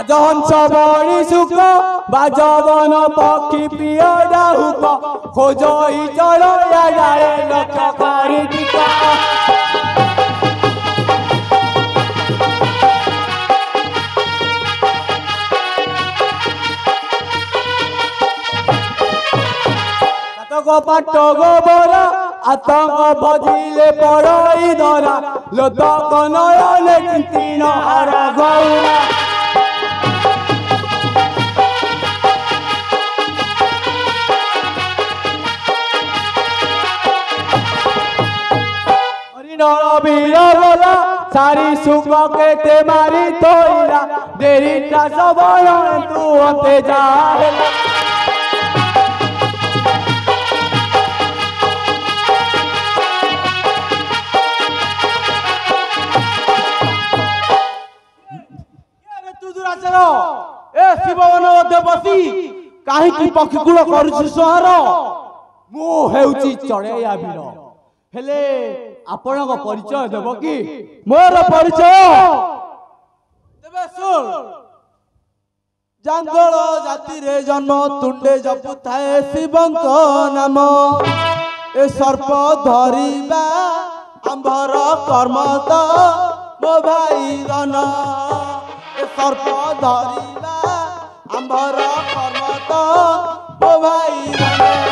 राजहंस बड़ी सुख बाजवन पक्षी प्रिय डाहुक खोज चल लक्ष्य करी टीका पाट गोबर आतंक भजिले पड़ई धरा लोतक नयने चिंतीन हर गौरा वीर बोला सारी सुख के मारी तोइला देरी सब तू होते जा ए शिववन बसी कहीं पक्षीकूल कर मु हेउची चढ़ैया वीर हेले आपण परिचय देव कि मोर परिचय देवे सुन जंगल जाति रे जन्म तुंडे जपु थाए शिवंक नाम ए सर्प धरिबा आंभर कर्म तो मो भाई धन ए सर्प धरिबा आंभर कर्म तो मो भाई धन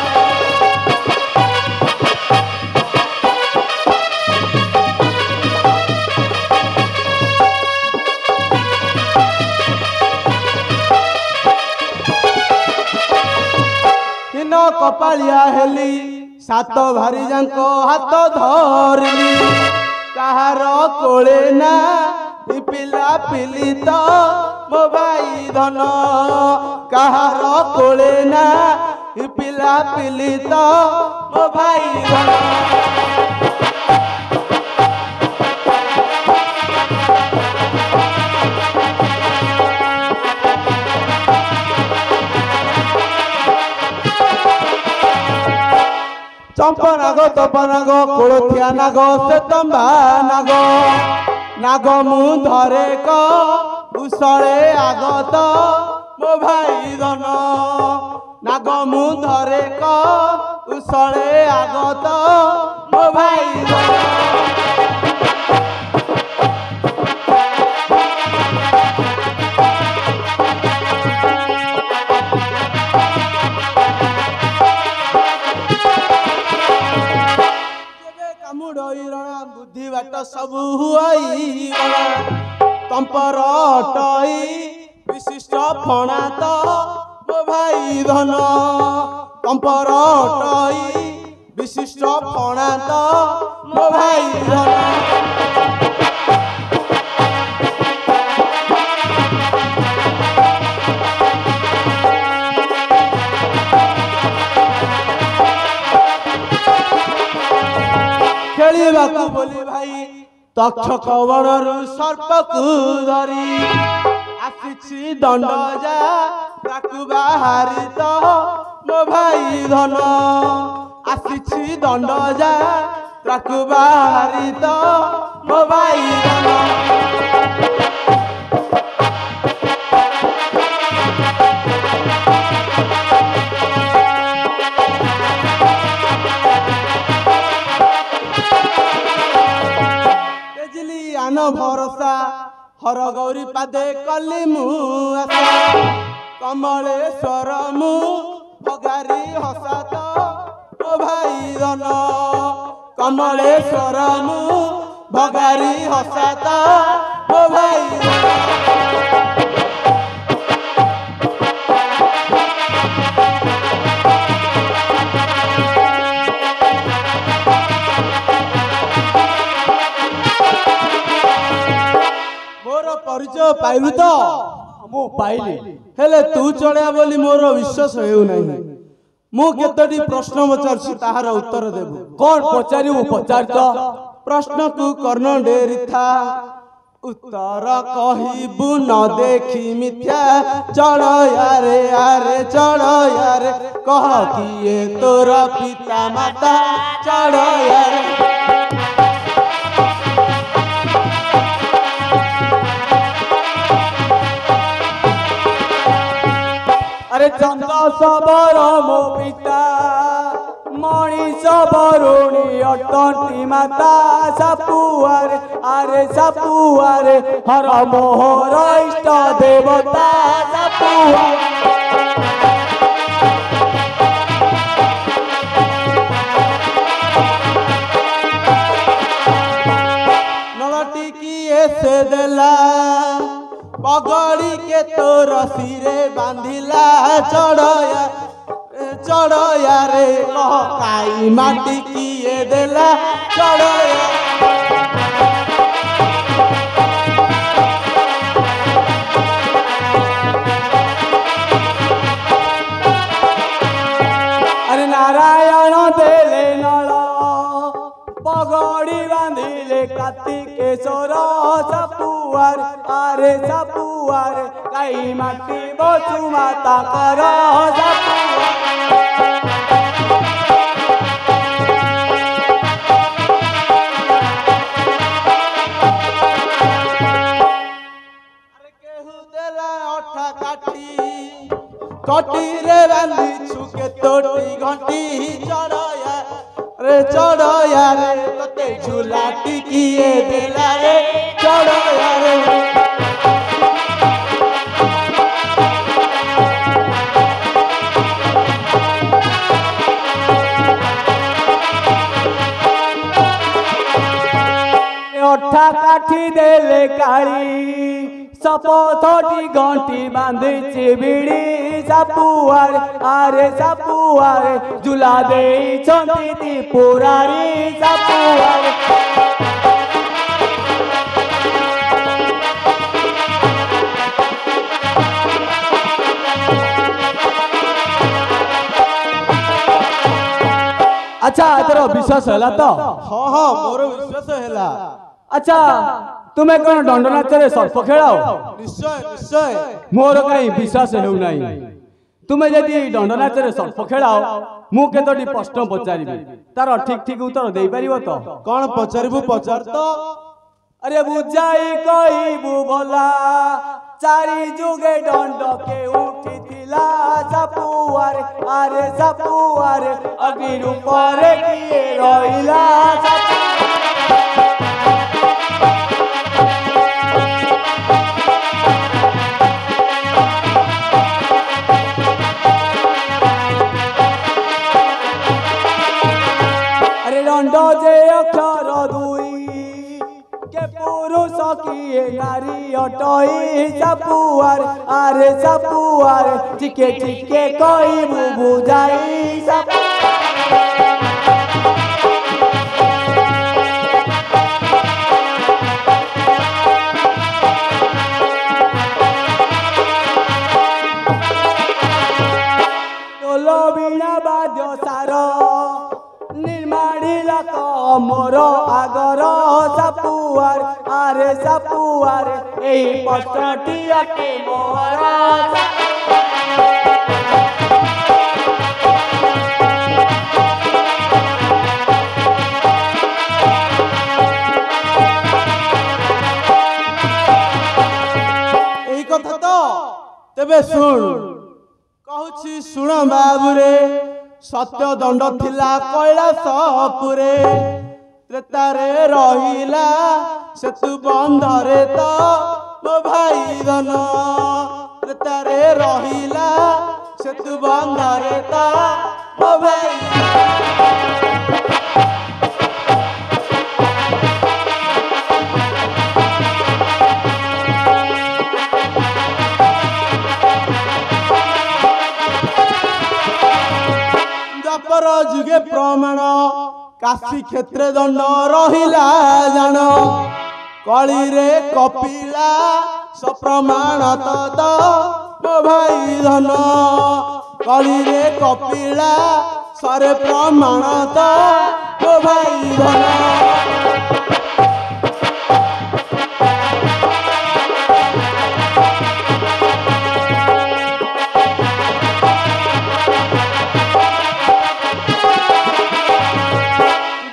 कपालिया हेली सात भारी जांको हाथ धरली कहार कोले ना पिला पिली तो मो भाई धन कहार कोले ना पिला पिली तो मो भाई धन चंपा नाग तपा नाग कोलथिया नाग सेतंबा नाग नाग मु धरे क उषले आगत मो भाई धन नाग मु धरे क उषले आगत मो भाई धन बुद्धि बाट सब हुई तंपर अटई विशिष्ट फणा तो मो भाई धन तंपर अटई विशिष्ट फणा तो मो भाई धन खेलिबाकू बोली भाई तक्षक वणरु सर्प को धरी आसी दंड जा ताकू बाहरी तो मो भाई धन आसी दंड जा ताकू बाहरी तो मो भाई धन भरोसा हर गौरी पादे कली मु आशा कमलेश्वर मु भगारी हसा तो मो भाई धन कमलेश्वर मु भगारी हसा तो मो भाई परिचय पाइलु तो मु पाइली हेले तू चढ़िया बोली मोर विश्वास हेउ नहीं मु केतोटी प्रश्न पचारछि ताहार उत्तर देबु कौन पचारिबु पचार तो प्रश्न को कर्ण डेरी था उत्तर कहिबु न देखी मिथ्या चढ़ यारे चढ़ यारे कह किए तोर पिता माता चढ़ यारे सबର ମୋ ପିତା ମଣିଷ ବରୁଣୀ ଅଟନ୍ତି ମାତା ସାପୁଆରେ ଆରେ ସାପୁଆରେ ହର ମୋହର ଇଷ୍ଟ ଦେବତା ସାପୁଆରେ नलटी किए से देला पगड़ी के तोर सिरे बांधिला चढ़या चढ़या रे काई माटी किए देला चढ़या अरे नारायण देले नल पगड़ी बांधिले कार्तिकेश्वर सापुआर आरे सापुआर काई माटी बसु माता कर कटी रे बांधी छुके तोटी घंटी चढ़या रे चढ़या रे तते झूला टिकिए देला रे चढ़या रे अठा काठी देले काली सपथटी घंटी बांधी बिड़ी सापुआर आरे सापुआर झुला दे पुरारी सापुआर अच्छा तेरा विश्वास है तो हाँ हाँ मोर विश्वास है अच्छा तुम्हें कौन दंड नाच सर्प खेलाओ निश्चय निश्चय मोर कहीं विश्वास होना तुम्हें जदि दंड नाच सर्प खेलाओ मु केतोटी प्रश्न पचारि तार ठीक ठीक उत्तर दे पारिबो तो कौन पचारिबु पचार तो अरे बुझाई कहबू भला चारि जुगे दंड के उठिथिला सापुआर आरे सापुआर अग्नि रूपर किए रहिला दंड जे अक्षर दुई के पुरुष किए नारी अटई सापुआर आरे सापुआर टिके टिके कहबू बुझाई तोल बीणा बाद्य सार निर्माणिला मोर आगर सापुआर आरे सापुआर एही प्रश्नटी अटे मोर एही कथा तो तेबे सुन कहूची सुण बाबुरे सत्य दंड थिला कैलासपुरे त्रेतारे रहिला सेतु बंधरे तो मो भाई धन त्रेतारे रहिला सेतु बंधरे तो मो भाई द्वापर जुगे प्रमाण काशी क्षेत्र दंड रहिला जान कली रे कपिला सप्रमाण तद मो भाई धन कली रे कपिला सरे प्रमाण तो मो भाई धन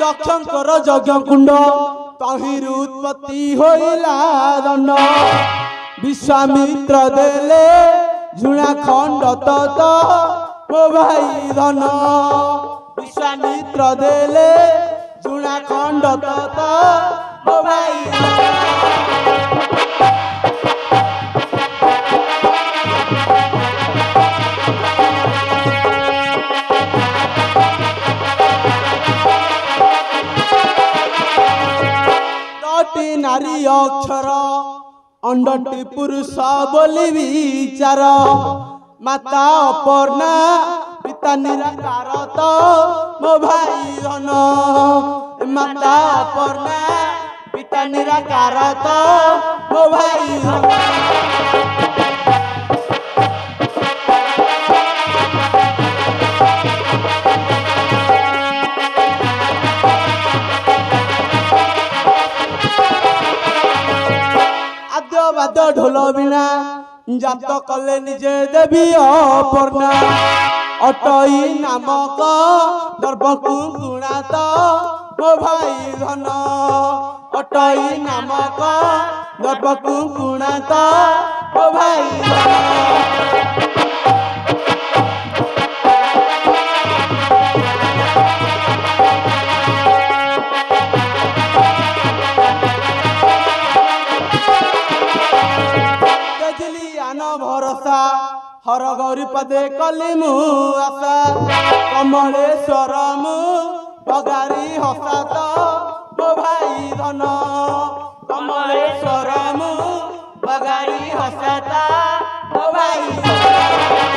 दक्षकर यज्ञ कुंड तहिर उत्पत्ति होइला दंड विश्वामित्र देले झुणा खंड तत ମୋ ଭାଇ ଧନ ବିଶ୍ୱାମିତ୍ର ଦେଲେ ଝୁଣା ଖଣ୍ଡ ତତ ମୋ ଭାଇ नारी अक्षर अंडटी पुरुष बोली विचार माता अपर्णा पिता निराकार तो मो भाई धन माता अपर्णा पिता निराकार तो मो भाई धन बाद ढोल बिना जात कले निजे देवी अपर्णा अटई नामक गर्भकु गुणा तो मो भाई धन अटई नामक गर्भकु गुणा तो मो भाई धन भरोसा हर गौरी पदे कली मु आशा कमलेश्वर मु बगारी हसा तो मो भाई धन कमलेश्वर मु बगारी हसा तो मो भाई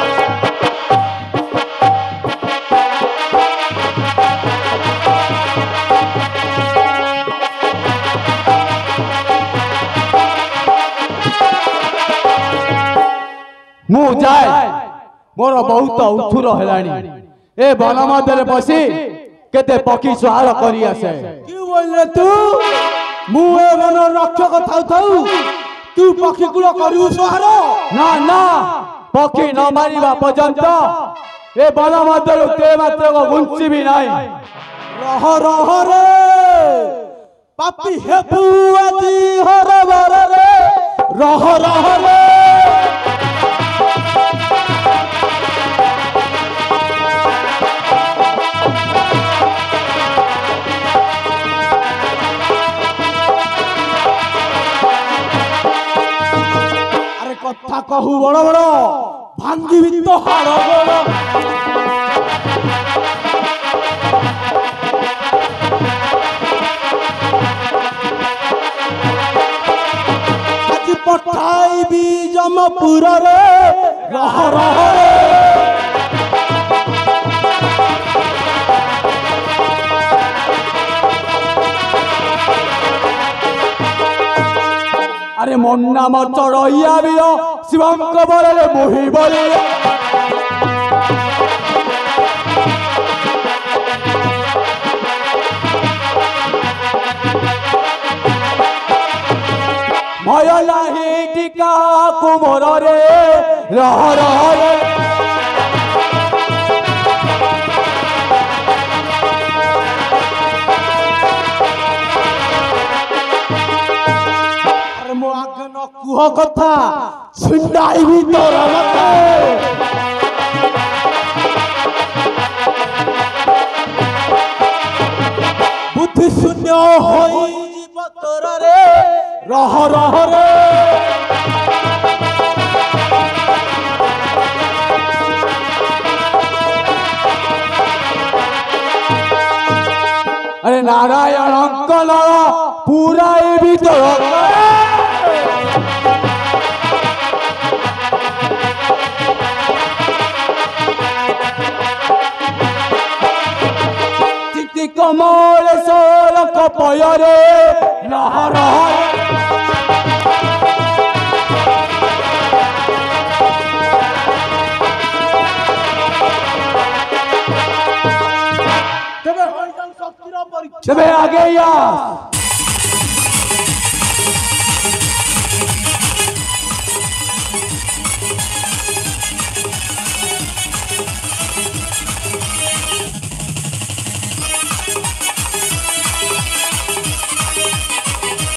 मु जाए मोर बहुत उथुर हेलानी ए वन मध्य बसी केते पक्षी स्वार करी आसे की बोले तू मु ए वन रक्षक थाउ थाउ तू पक्षी कुल करू स्वार ना ना पक्षी न मारिबा पर्यंत ए वन मध्य ते मात्र को गुंची भी नाही रह रे पापी हेतु आदि हर बर रे रह रे कथा कहू बड़ बड़ भांगी तो हाड़ बड़ आज पठाई जमपुर रे रह अरे मन नाम चढ़ैया भी शिवंक बल मोहि बल भय नाही टीका कुमर रे रह रे कुह कथा छिंडाई भी तोर बुद्धि शून्य होई जीव तोर रे रह रे अरे नारायण अंकल पूरा भी तोर कमलेश्वर कपय रे रह तेबे आगे या